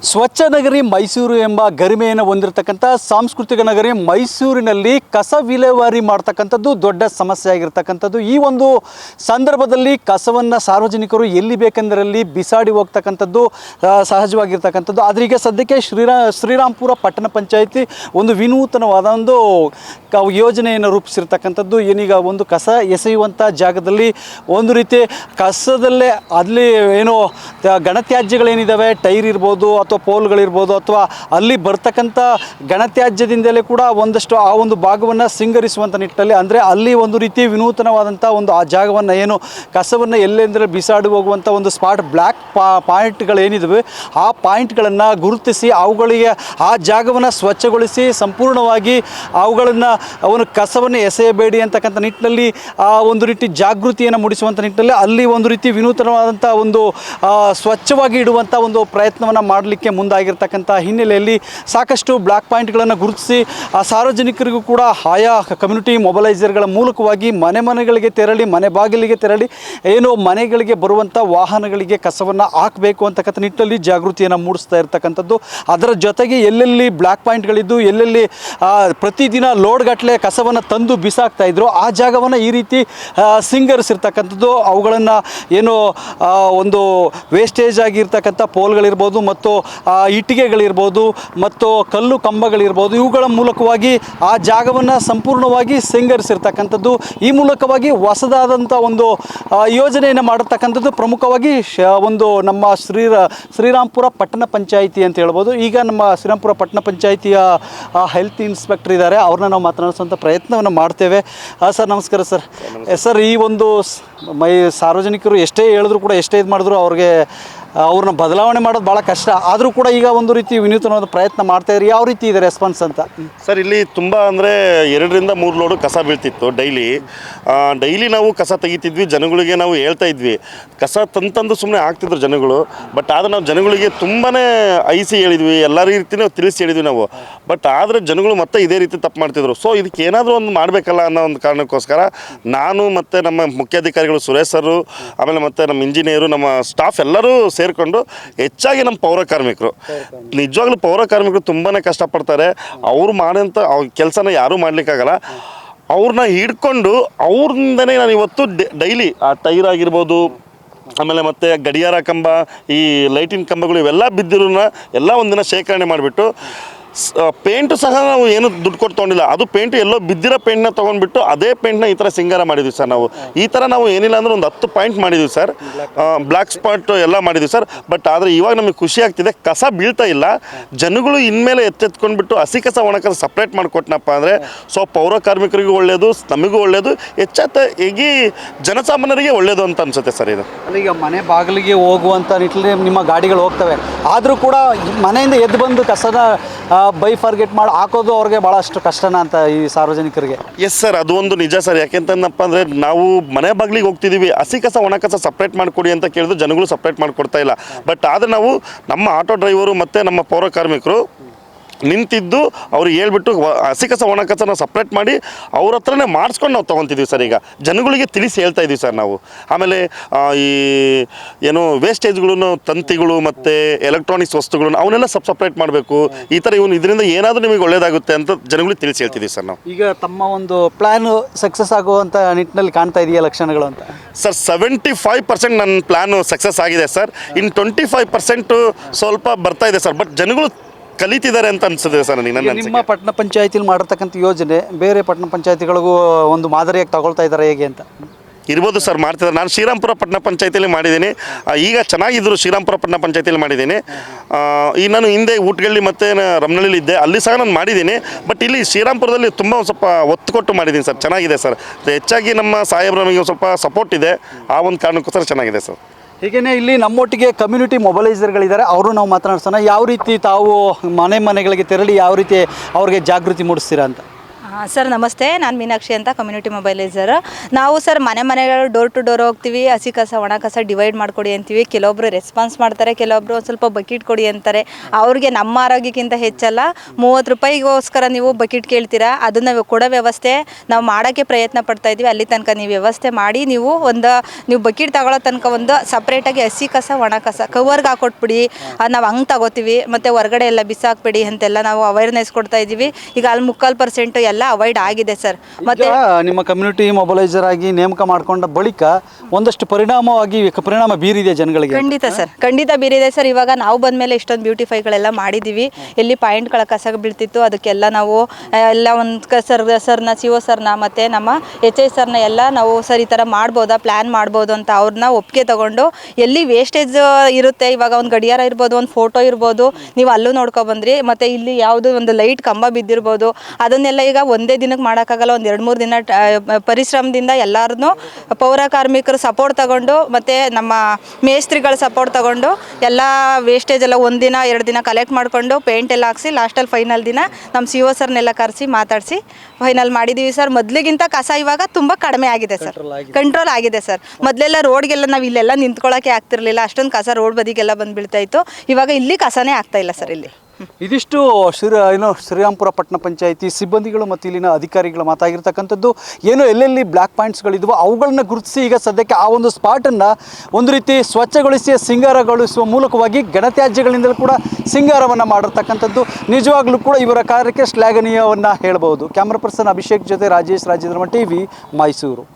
ಸ್ವಚ್ಛ ನಗರಿ ಮೈಸೂರು ಎಂಬ ಗರಿಮೆಯನ್ನು ಹೊಂದಿರತಕ್ಕಂಥ ಸಾಂಸ್ಕೃತಿಕ ನಗರಿ ಮೈಸೂರಿನಲ್ಲಿ ಕಸ ವಿಲೇವಾರಿ ಮಾಡ್ತಕ್ಕಂಥದ್ದು ದೊಡ್ಡ ಸಮಸ್ಯೆ ಆಗಿರ್ತಕ್ಕಂಥದ್ದು. ಈ ಒಂದು ಸಂದರ್ಭದಲ್ಲಿ ಕಸವನ್ನು ಸಾರ್ವಜನಿಕರು ಎಲ್ಲಿ ಬೇಕೆಂದರಲ್ಲಿ ಬಿಸಾಡಿ ಹೋಗ್ತಕ್ಕಂಥದ್ದು ಸಹಜವಾಗಿರ್ತಕ್ಕಂಥದ್ದು. ಆದರೆ ಈಗ ಸದ್ಯಕ್ಕೆ ಶ್ರೀರಾಂಪುರ ಪಟ್ಟಣ ಪಂಚಾಯಿತಿ ಒಂದು ವಿನೂತನವಾದ ಒಂದು ಯೋಜನೆಯನ್ನು ರೂಪಿಸಿರ್ತಕ್ಕಂಥದ್ದು. ಏನೀಗ ಒಂದು ಕಸ ಎಸೆಯುವಂಥ ಜಾಗದಲ್ಲಿ ಒಂದು ರೀತಿ ಕಸದಲ್ಲೇ ಅಲ್ಲಿ ಏನು ಘನತ್ಯಾಜ್ಯಗಳೇನಿದ್ದಾವೆ, ಟೈರ್ ಇರ್ಬೋದು ಅಥವಾ ಪೋಲ್ಗಳಿರ್ಬೋದು, ಅಥವಾ ಅಲ್ಲಿ ಬರ್ತಕ್ಕಂಥ ಘನತ್ಯಾಜ್ಯದಿಂದಲೇ ಕೂಡ ಒಂದಷ್ಟು ಆ ಒಂದು ಭಾಗವನ್ನು ಸಿಂಗರಿಸುವಂಥ ನಿಟ್ಟಿನಲ್ಲಿ, ಅಂದರೆ ಅಲ್ಲಿ ಒಂದು ರೀತಿ ವಿನೂತನವಾದಂಥ ಒಂದು ಆ ಜಾಗವನ್ನು ಏನು ಕಸವನ್ನು ಎಲ್ಲೆಂದರೆ ಬಿಸಾಡಿ ಹೋಗುವಂಥ ಒಂದು ಸ್ಪಾಟ್ ಬ್ಲ್ಯಾಕ್ ಪಾಯಿಂಟ್ಗಳೇನಿದ್ದಾವೆ ಆ ಪಾಯಿಂಟ್ಗಳನ್ನು ಗುರುತಿಸಿ ಅವುಗಳಿಗೆ ಆ ಜಾಗವನ್ನು ಸ್ವಚ್ಛಗೊಳಿಸಿ ಸಂಪೂರ್ಣವಾಗಿ ಅವನು ಕಸವನ್ನು ಎಸೆಯಬೇಡಿ ಅಂತಕ್ಕಂಥ ನಿಟ್ಟಿನಲ್ಲಿ ಆ ಒಂದು ರೀತಿ ಜಾಗೃತಿಯನ್ನು ಮೂಡಿಸುವಂಥ ನಿಟ್ಟಿನಲ್ಲಿ ಅಲ್ಲಿ ಒಂದು ರೀತಿ ವಿನೂತನವಾದಂಥ ಒಂದು ಸ್ವಚ್ಛವಾಗಿ ಇಡುವಂಥ ಒಂದು ಪ್ರಯತ್ನವನ್ನು ಮಾಡಲಿಕ್ಕೆ ಮುಂದಾಗಿರ್ತಕ್ಕಂಥ ಹಿನ್ನೆಲೆಯಲ್ಲಿ ಸಾಕಷ್ಟು ಬ್ಲ್ಯಾಕ್ ಪಾಯಿಂಟ್ಗಳನ್ನು ಗುರುತಿಸಿ ಆ ಸಾರ್ವಜನಿಕರಿಗೂ ಕೂಡ ಆಯಾ ಕಮ್ಯುನಿಟಿ ಮೊಬಲೈಸರ್ಗಳ ಮೂಲಕವಾಗಿ ಮನೆಗಳಿಗೆ ತೆರಳಿ, ಮನೆ ಬಾಗಿಲಿಗೆ ತೆರಳಿ ಏನು ಮನೆಗಳಿಗೆ ಬರುವಂಥ ವಾಹನಗಳಿಗೆ ಕಸವನ್ನು ಹಾಕಬೇಕು ಅಂತಕ್ಕಂಥ ನಿಟ್ಟಿನಲ್ಲಿ ಜಾಗೃತಿಯನ್ನು ಮೂಡಿಸ್ತಾ ಇರ್ತಕ್ಕಂಥದ್ದು. ಅದರ ಜೊತೆಗೆ ಎಲ್ಲೆಲ್ಲಿ ಬ್ಲ್ಯಾಕ್ ಪಾಯಿಂಟ್ಗಳಿದ್ದು, ಎಲ್ಲೆಲ್ಲಿ ಪ್ರತಿದಿನ ಲೋಡ್ಗಟ್ಟಲೆ ಕಸವನ್ನು ತಂದು ಬಿಸಾಕ್ತಾಯಿದ್ರು ಆ ಜಾಗವನ್ನು ಈ ರೀತಿ ಸಿಂಗರಿಸಿರ್ತಕ್ಕಂಥದ್ದು. ಅವುಗಳನ್ನು ಏನು ಒಂದು ವೇಸ್ಟೇಜ್ ಆಗಿರ್ತಕ್ಕಂಥ ಪೋಲ್ಗಳಿರ್ಬೋದು ಮತ್ತು ಇಟ್ಟಿಗೆಗಳಿರ್ಬೋದು ಮತ್ತು ಕಲ್ಲು ಕಂಬಗಳಿರ್ಬೋದು, ಇವುಗಳ ಮೂಲಕವಾಗಿ ಆ ಜಾಗವನ್ನು ಸಂಪೂರ್ಣವಾಗಿ ಸಿಂಗರಿಸಿರ್ತಕ್ಕಂಥದ್ದು. ಈ ಮೂಲಕವಾಗಿ ಹೊಸದಾದಂಥ ಒಂದು ಯೋಜನೆಯನ್ನು ಮಾಡಿರ್ತಕ್ಕಂಥದ್ದು ಪ್ರಮುಖವಾಗಿ ಒಂದು ನಮ್ಮ ಶ್ರೀರಾಂಪುರ ಪಟ್ಟಣ ಪಂಚಾಯಿತಿ ಅಂತ ಹೇಳ್ಬೋದು. ಈಗ ನಮ್ಮ ಶ್ರೀರಾಂಪುರ ಪಟ್ಟಣ ಪಂಚಾಯಿತಿಯ ಹೆಲ್ತ್ ಇನ್ಸ್ಪೆಕ್ಟರ್ ಇದ್ದಾರೆ, ಅವ್ರನ್ನ ನಾವು ಮಾತನಾಡಿಸುವಂಥ ಪ್ರಯತ್ನವನ್ನು ಮಾಡ್ತೇವೆ. ಸರ್ ನಮಸ್ಕಾರ ಸರ್. ಸರ್, ಈ ಒಂದು ಸಾರ್ವಜನಿಕರು ಎಷ್ಟೇ ಹೇಳಿದ್ರು ಕೂಡ, ಎಷ್ಟೇ ಇದು ಮಾಡಿದ್ರು ಅವ್ರನ್ನ ಬದಲಾವಣೆ ಮಾಡೋದು ಭಾಳ ಕಷ್ಟ. ಆದರೂ ಕೂಡ ಈಗ ಒಂದು ರೀತಿ ವಿನೂತನವಾದ ಪ್ರಯತ್ನ ಮಾಡ್ತಾಯಿದ್ರು. ಯಾವ ರೀತಿ ಇದೆ ರೆಸ್ಪಾನ್ಸ್ ಅಂತ? ಸರ್, ಇಲ್ಲಿ ತುಂಬ ಅಂದರೆ 2-3 ಲೋಡು ಕಸ ಬೀಳ್ತಿತ್ತು ಡೈಲಿ ನಾವು ಕಸ ತೆಗಿತಿದ್ವಿ. ಜನಗಳಿಗೆ ನಾವು ಹೇಳ್ತಾ ಇದ್ವಿ, ಕಸ ತಂದು ಸುಮ್ಮನೆ ಹಾಕ್ತಿದ್ರು ಜನಗಳು. ಬಟ್ ಆದರೆ ನಾವು ಜನಗಳಿಗೆ ತುಂಬಾ ಐಸಿ ಹೇಳಿದ್ವಿ, ಎಲ್ಲ ರೀತಿಯೂ ತಿಳಿಸಿ ಹೇಳಿದ್ವಿ ನಾವು. ಬಟ್ ಆದರೆ ಜನಗಳು ಮತ್ತೆ ಇದೇ ರೀತಿ ತಪ್ಪು ಮಾಡ್ತಿದ್ರು. ಸೊ ಇದಕ್ಕೆ ಏನಾದರೂ ಒಂದು ಮಾಡಬೇಕಲ್ಲ ಅನ್ನೋ ಒಂದು ಕಾರಣಕ್ಕೋಸ್ಕರ ನಾನು ಮತ್ತು ನಮ್ಮ ಮುಖ್ಯಾಧಿಕಾರಿಗಳು ಸುರೇಶ್ ಸರು, ಆಮೇಲೆ ಮತ್ತು ನಮ್ಮ ಇಂಜಿನಿಯರು, ನಮ್ಮ ಸ್ಟಾಫ್ ಎಲ್ಲರೂ ಸೇರಿಕೊಂಡು ಹೆಚ್ಚಾಗಿ ನಮ್ಮ ಪೌರ ಕಾರ್ಮಿಕರು, ನಿಜವಾಗ್ಲೂ ಪೌರ ಕಾರ್ಮಿಕರು ತುಂಬಾ ಕಷ್ಟಪಡ್ತಾರೆ. ಅವ್ರು ಮಾಡೋಂಥ ಕೆಲಸನ ಯಾರೂ ಮಾಡಲಿಕ್ಕಾಗಲ್ಲ. ಅವ್ರನ್ನ ಹಿಡ್ಕೊಂಡು ಅವ್ರಿಂದನೇ ನಾನು ಇವತ್ತು ಡೈಲಿ ಆ ಟೈರ್ ಆಗಿರ್ಬೋದು, ಆಮೇಲೆ ಮತ್ತು ಗಡಿಯಾರ ಕಂಬ, ಈ ಲೈಟಿನ ಕಂಬಗಳು ಇವೆಲ್ಲ ಬಿದ್ದಿರೋನ್ನ ಎಲ್ಲ ಒಂದಿನ ಶೇಖರಣೆ ಮಾಡಿಬಿಟ್ಟು, ಪೇಂಟು ಸಹ ನಾವು ಏನು ದುಡ್ಡು ಕೊಟ್ಟು ತೊಗೊಂಡಿಲ್ಲ. ಅದು ಪೇಂಟು ಎಲ್ಲೋ ಬಿದ್ದಿರೋ ಪೇಂಟ್ನ ತೊಗೊಂಡ್ಬಿಟ್ಟು ಅದೇ ಪೇಂಟ್ನ ಈ ಥರ ಸಿಂಗಾರ ಮಾಡಿದ್ವಿ ಸರ್. ಈ ಥರ ನಾವು ಏನಿಲ್ಲ ಅಂದ್ರೆ ಒಂದು 10 ಪಾಯಿಂಟ್ ಮಾಡಿದ್ವಿ ಸರ್. ಬ್ಲ್ಯಾಕ್ ಸ್ಪಾಟ್ ಎಲ್ಲ ಮಾಡಿದ್ವಿ ಸರ್. ಬಟ್ ಆದರೆ ಇವಾಗ ನಮಗೆ ಖುಷಿ ಆಗ್ತಿದೆ, ಕಸ ಬೀಳ್ತಾ ಇಲ್ಲ. ಜನಗಳು ಇನ್ಮೇಲೆ ಎತ್ತೆತ್ಕೊಂಡ್ಬಿಟ್ಟು ಹಸಿ ಕಸ ಒಣ ಕಸ ಸಪ್ರೇಟ್ ಮಾಡಿಕೊಟ್ನಪ್ಪ ಅಂದರೆ ಸೊ ಪೌರ ಕಾರ್ಮಿಕರಿಗೂ ಒಳ್ಳೆಯದು, ನಮಗೂ ಒಳ್ಳೆಯದು, ಹೆಚ್ಚಾಗಿ ಜನಸಾಮಾನ್ಯರಿಗೆ ಒಳ್ಳೆಯದು ಅಂತ ಅನಿಸುತ್ತೆ ಸರ್. ಇದು ಈಗ ಮನೆ ಬಾಗಿಲಿಗೆ ಹೋಗುವಂಥ ನಿಟ್ಟಿನಲ್ಲಿ ನಿಮ್ಮ ಗಾಡಿಗಳು ಹೋಗ್ತವೆ, ಆದರೂ ಕೂಡ ಮನೆಯಿಂದ ಎದ್ದು ಬಂದು ಕಸನ ಬೈ ಫಾರ್ಗೆಟ್ ಮಾಡಿ ಹಾಕೋದು ಅವ್ರಿಗೆ ಭಾಳಷ್ಟು ಕಷ್ಟನ ಅಂತ ಈ ಸಾರ್ವಜನಿಕರಿಗೆ? ಎಸ್ ಸರ್, ಅದು ಒಂದು ನಿಜ ಸರ್. ಯಾಕೆಂತಂದಪ್ಪ ಅಂದರೆ ನಾವು ಮನೆ ಬಾಗಿಲಿಗೆ ಹೋಗ್ತಿದ್ದೀವಿ, ಹಸಿ ಕಸ ಒಣ ಕಸ ಸಪ್ರೇಟ್ ಮಾಡಿಕೊಡಿ ಅಂತ ಕೇಳಿದ್ರು ಜನಗಳು ಸಪ್ರೇಟ್ ಮಾಡಿಕೊಡ್ತಾ ಇಲ್ಲ. ಬಟ್ ಆದರೆ ನಾವು ನಮ್ಮ ಆಟೋ ಡ್ರೈವರು ಮತ್ತು ನಮ್ಮ ಪೌರ ಕಾರ್ಮಿಕರು ನಿಂತಿದ್ದು ಅವ್ರಿಗೆ ಹೇಳ್ಬಿಟ್ಟು ಹಸಿ ಕಸ ಒಣ ಕಸ ನಾವು ಸಪ್ರೇಟ್ ಮಾಡಿ ಅವ್ರ ಹತ್ರನೇ ಮಾಡಿಸ್ಕೊಂಡು ನಾವು ತೊಗೊತಿದ್ದೀವಿ ಸರ್. ಈಗ ಜನಗಳಿಗೆ ತಿಳಿಸಿ ಹೇಳ್ತಾ ಇದ್ದೀವಿ ಸರ್ ನಾವು. ಆಮೇಲೆ ಈ ಏನು ವೇಸ್ಟೇಜ್ಗಳನ್ನು, ತಂತಿಗಳು ಮತ್ತು ಎಲೆಕ್ಟ್ರಾನಿಕ್ಸ್ ವಸ್ತುಗಳನ್ನು ಅವನ್ನೆಲ್ಲ ಸಪ್ರೇಟ್ ಮಾಡಬೇಕು. ಈ ಥರ ಇದರಿಂದ ಏನಾದರೂ ನಿಮಗೆ ಒಳ್ಳೆಯದಾಗುತ್ತೆ ಅಂತ ಜನಗಳಿಗೆ ತಿಳಿಸಿ ಹೇಳ್ತಿದ್ದೀವಿ ಸರ್ ನಾವು. ಈಗ ತಮ್ಮ ಒಂದು ಪ್ಲ್ಯಾನು ಸಕ್ಸಸ್ ಆಗುವಂಥ ನಿಟ್ಟಿನಲ್ಲಿ ಕಾಣ್ತಾ ಇದೆಯಾ ಲಕ್ಷಣಗಳು ಅಂತ? ಸರ್, 75% ನನ್ನ ಪ್ಲ್ಯಾನು ಸಕ್ಸಸ್ ಆಗಿದೆ ಸರ್. ಇನ್ನು 25% ಸ್ವಲ್ಪ ಬರ್ತಾ ಇದೆ ಸರ್. ಬಟ್ ಜನಗಳು ಕಲಿತಿದ್ದಾರೆ ಅಂತ ಅನ್ಸುತ್ತೆ ಸರ್. ನಿಮ್ಮ ಪಟ್ಟಣ ಪಂಚಾಯತಿಲಿ ಮಾಡಿರ್ತಕ್ಕಂಥ ಯೋಜನೆ ಬೇರೆ ಪಟ್ಟಣ ಪಂಚಾಯತಿಗಳಿಗೂ ಒಂದು ಮಾದರಿಯಾಗಿ ತಗೊಳ್ತಾ ಇದ್ದಾರೆ ಹೇಗೆ ಅಂತ? ಇರ್ಬೋದು ಸರ್, ಮಾಡ್ತಿದ್ದಾರೆ. ನಾನು ಶ್ರೀರಾಂಪುರ ಪಟ್ಟಣ ಪಂಚಾಯತಿಯಲ್ಲಿ ಮಾಡಿದ್ದೀನಿ. ಈಗ ಚೆನ್ನಾಗಿದ್ದರು ಶ್ರೀರಾಂಪುರ ಪಟ್ಟಣ ಪಂಚಾಯತಿಯಲ್ಲಿ ಮಾಡಿದ್ದೀನಿ. ಈಗ ನಾನು ಹಿಂದೆ ಊಟಗಳ್ಳಿ ಮತ್ತು ರಮನಹಳ್ಳಿಲಿ ಇದ್ದೆ, ಅಲ್ಲಿ ಸಹ ನಾನು ಮಾಡಿದ್ದೀನಿ. ಬಟ್ ಇಲ್ಲಿ ಶ್ರೀರಾಂಪುರದಲ್ಲಿ ತುಂಬ ಒಂದು ಸ್ವಲ್ಪ ಒತ್ತು ಕೊಟ್ಟು ಮಾಡಿದ್ದೀನಿ ಸರ್. ಚೆನ್ನಾಗಿದೆ ಸರ್. ಹೆಚ್ಚಾಗಿ ನಮ್ಮ ಸಾಹೇಬ್ರ ನಮಗೆ ಸ್ವಲ್ಪ ಸಪೋರ್ಟ್ ಇದೆ, ಆ ಒಂದು ಕಾರಣಕ್ಕೋಸ್ಕರ ಚೆನ್ನಾಗಿದೆ ಸರ್. ಹೀಗೇ ಇಲ್ಲಿ ನಮ್ಮೊಟ್ಟಿಗೆ ಕಮ್ಯುನಿಟಿ ಮೊಬಲೈಸರ್ಗಳಿದ್ದಾರೆ, ಅವರು ನಾವು ಮಾತನಾಡ್ಸೋಣ. ಯಾವ ರೀತಿ ತಾವು ಮನೆಗಳಿಗೆ ತೆರಳಿ ಯಾವ ರೀತಿ ಅವ್ರಿಗೆ ಜಾಗೃತಿ ಮೂಡಿಸ್ತೀರಾ ಅಂತ? ಸರ್ ನಮಸ್ತೆ, ನಾನು ಮೀನಾಕ್ಷಿ ಅಂತ, ಕಮ್ಯುನಿಟಿ ಮೊಬೈಲೈಸರ್. ನಾವು ಸರ್ ಮನೆಗಳು ಡೋರ್ ಟು ಡೋರ್ ಹೋಗ್ತೀವಿ, ಹಸಿ ಕಸ ಒಣ ಕಸ ಡಿವೈಡ್ ಮಾಡಿಕೊಡಿ ಅಂತೀವಿ. ಕೆಲವೊಬ್ರು ರೆಸ್ಪಾನ್ಸ್ ಮಾಡ್ತಾರೆ, ಕೆಲವೊಬ್ರು ಒಂದು ಸ್ವಲ್ಪ ಬಕೆಟ್ ಕೊಡಿ ಅಂತಾರೆ. ಅವ್ರಿಗೆ ನಮ್ಮ ಆರೋಗ್ಯಕ್ಕಿಂತ ಹೆಚ್ಚಲ್ಲ, 30 ರೂಪಾಯಿಗೋಸ್ಕರ ನೀವು ಬಕೆಟ್ ಕೇಳ್ತೀರಾ, ಅದನ್ನು ಕೊಡೋ ವ್ಯವಸ್ಥೆ ನಾವು ಮಾಡೋಕ್ಕೆ ಪ್ರಯತ್ನ ಪಡ್ತಾ ಇದ್ದೀವಿ. ಅಲ್ಲಿ ತನಕ ನೀವು ವ್ಯವಸ್ಥೆ ಮಾಡಿ, ನೀವು ಬಕೆಟ್ ತಗೊಳ್ಳೋ ತನಕ ಒಂದು ಸಪ್ರೇಟಾಗಿ ಹಸಿ ಕಸ ಒಣ ಕಸ ಕವರ್ಗೆ ಹಾಕೊಟ್ಬಿಡಿ, ಅದು ನಾವು ಹಂಗೆ ತಗೋತೀವಿ. ಮತ್ತು ಹೊರಗಡೆ ಎಲ್ಲ ಬಿಸಾಕ್ಬಿಡಿ ಅಂತೆಲ್ಲ ನಾವು ಅವೇರ್ನೆಸ್ ಕೊಡ್ತಾ ಇದ್ದೀವಿ. ಈಗ ಅಲ್ಲಿ 3% ಎಲ್ಲ ಅವಾಯ್ಡ್ ಆಗಿದೆ ಸರ್. ಮತ್ತೆ ನಿಮ್ಮ ಕಮ್ಯುನಿಟಿ ಮೊಬೈಲೈಸರ್ ಆಗಿ ನೇಮಕ ಮಾಡ್ಕೊಂಡ ಬಳಿಕ ಒಂದಷ್ಟು ಪರಿಣಾಮ ಬೀರಿದೆ ಜನಗಳಿಗೆ. ಖಂಡಿತ ಬೀರಿದೆ ಸರ್. ಇವಾಗ ನಾವು ಬಂದಮೇಲೆ ಇಷ್ಟೊಂದು ಬ್ಯೂಟಿಫೈಗಳೆಲ್ಲ ಮಾಡಿದ್ದೀವಿ. ಎಲ್ಲಿ ಪಾಯಿಂಟ್ಗಳ ಕಸ ಬೀಳ್ತಿತ್ತು ಅದಕ್ಕೆಲ್ಲ ನಾವು ಎಲ್ಲ ಒಂದು ಸರ್ನ CO ಸರ್ನ ಮತ್ತು ನಮ್ಮ HI ಸರ್ನ ಎಲ್ಲ ನಾವು ಸರ್ ಈ ಥರ ಮಾಡ್ಬೋದಾ, ಪ್ಲ್ಯಾನ್ ಮಾಡ್ಬೋದು ಅಂತ ಅವ್ರನ್ನ ಒಪ್ಪಿಗೆ ತಗೊಂಡು, ಎಲ್ಲಿ ವೇಸ್ಟೇಜ್ ಇರುತ್ತೆ, ಇವಾಗ ಒಂದು ಗಡಿಯಾರ ಇರ್ಬೋದು, ಒಂದು ಫೋಟೋ ಇರ್ಬೋದು, ನೀವು ಅಲ್ಲೂ ನೋಡ್ಕೊಬಂದ್ರಿ. ಮತ್ತು ಇಲ್ಲಿ ಯಾವುದು ಒಂದು ಲೈಟ್ ಕಂಬ ಬಿದ್ದಿರ್ಬೋದು, ಅದನ್ನೆಲ್ಲ ಈಗ ಒಂದೇ ದಿನಕ್ಕೆ ಮಾಡೋಕ್ಕಾಗಲ್ಲ, ಒಂದು 2-3 ದಿನ ಪರಿಶ್ರಮದಿಂದ ಎಲ್ಲರನ್ನೂ ಪೌರ ಕಾರ್ಮಿಕರು ಸಪೋರ್ಟ್ ತಗೊಂಡು ಮತ್ತು ನಮ್ಮ ಮೇಸ್ತ್ರಿಗಳ ಸಪೋರ್ಟ್ ತಗೊಂಡು ಎಲ್ಲ ವೇಸ್ಟೇಜ್ ಎಲ್ಲ 1 ದಿನ 2 ದಿನ ಕಲೆಕ್ಟ್ ಮಾಡಿಕೊಂಡು ಪೇಂಟ್ ಎಲ್ಲ ಹಾಕ್ಸಿ ಲಾಸ್ಟಲ್ಲಿ ಫೈನಲ್ ದಿನ ನಮ್ಮ CO ಸರ್ನೆಲ್ಲ ಕರೆಸಿ ಮಾತಾಡಿಸಿ ಫೈನಲ್ ಮಾಡಿದ್ದೀವಿ ಸರ್. ಮೊದಲಿಗಿಂತ ಕಸ ಇವಾಗ ತುಂಬ ಕಡಿಮೆ ಆಗಿದೆ ಸರ್, ಕಂಟ್ರೋಲ್ ಆಗಿದೆ ಸರ್. ಮೊದಲೆಲ್ಲ ರೋಡ್ಗೆಲ್ಲ ನಾವು ಇಲ್ಲೆಲ್ಲ ನಿಂತ್ಕೊಳ್ಳೋಕ್ಕೆ ಆಗ್ತಿರ್ಲಿಲ್ಲ, ಅಷ್ಟೊಂದು ಕಸ ರೋಡ್ ಬದಿಗೆಲ್ಲ ಬಂದುಬೀಳ್ತಾ ಇತ್ತು. ಇವಾಗ ಇಲ್ಲಿ ಕಸನೇ ಆಗ್ತಾ ಇಲ್ಲ ಸರ್. ಇಲ್ಲಿ ಇದಿಷ್ಟು ಶ್ರೀರಾಮ್ಪುರ ಪಟ್ಟಣ ಪಂಚಾಯಿತಿ ಸಿಬ್ಬಂದಿಗಳು ಮತ್ತು ಇಲ್ಲಿನ ಅಧಿಕಾರಿಗಳು ಮಾತಾಗಿರ್ತಕ್ಕಂಥದ್ದು. ಏನೋ ಎಲ್ಲೆಲ್ಲಿ ಬ್ಲ್ಯಾಕ್ ಪಾಯಿಂಟ್ಸ್ಗಳಿದ್ವೋ ಅವುಗಳನ್ನ ಗುರುತಿಸಿ ಈಗ ಸದ್ಯಕ್ಕೆ ಆ ಒಂದು ಸ್ಪಾಟನ್ನು ಒಂದು ರೀತಿ ಸ್ವಚ್ಛಗೊಳಿಸಿ ಸಿಂಗಾರಗೊಳಿಸುವ ಮೂಲಕವಾಗಿ ಘನತ್ಯಾಜ್ಯಗಳಿಂದಲೂ ಕೂಡ ಸಿಂಗಾರವನ್ನು ಮಾಡಿರ್ತಕ್ಕಂಥದ್ದು ನಿಜವಾಗ್ಲೂ ಕೂಡ ಇವರ ಕಾರ್ಯಕ್ಕೆ ಶ್ಲಾಘನೀಯವನ್ನು ಹೇಳ್ಬೋದು. ಕ್ಯಾಮ್ರಾ ಪರ್ಸನ್ ಅಭಿಷೇಕ್ ಜೊತೆ ರಾಜೇಶ್, ರಾಜೇಂದ್ರ TV, ಮೈಸೂರು.